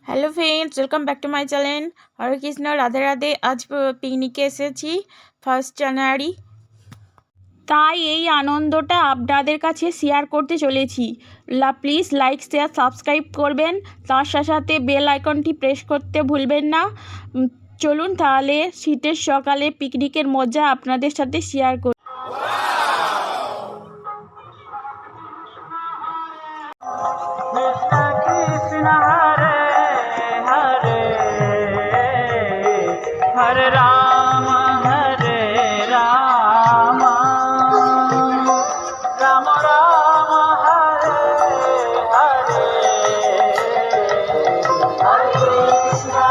Hello friends, welcome back to my channel Hare Krishna Radhe Radhe. আজ পিকনিকে এসেছি 1 জানুয়ারি, তাই এই আনন্দটা আপনাদের কাছে শেয়ার করতে চলেছি। প্লিজ লাইক শেয়ার সাবস্ক্রাইব করবেন, তার সাথে বেল আইকনটি প্রেস করতে ভুলবেন না। চলুন তাহলে শীতের সকালে পিকনিকের মজা আপনাদের সাথে শেয়ার করি। हरे Ram Ram Ram Hare Hare Hare Krishna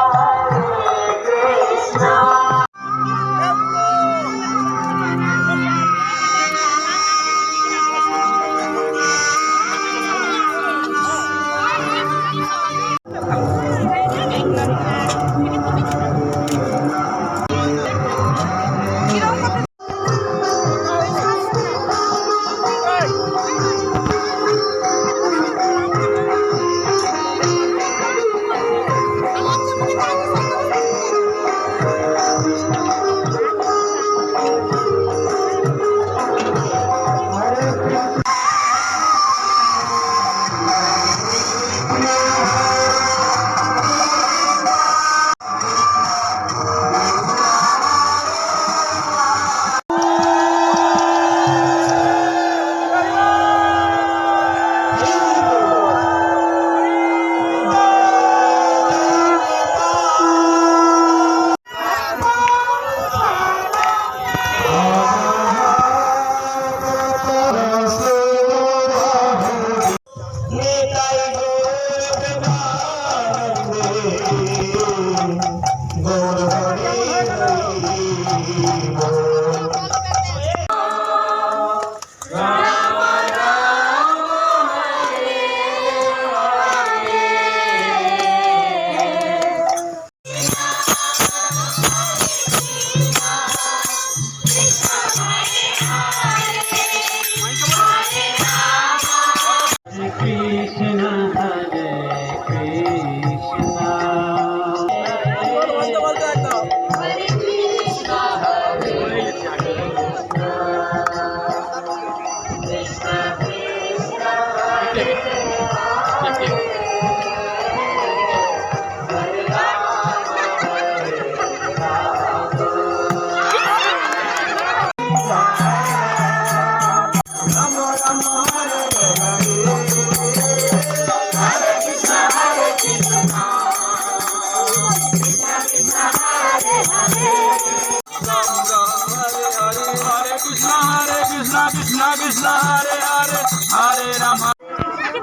Krishna Krishna Hare Hare Hare Rama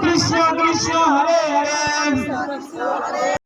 Krishna Krishna Hare Hare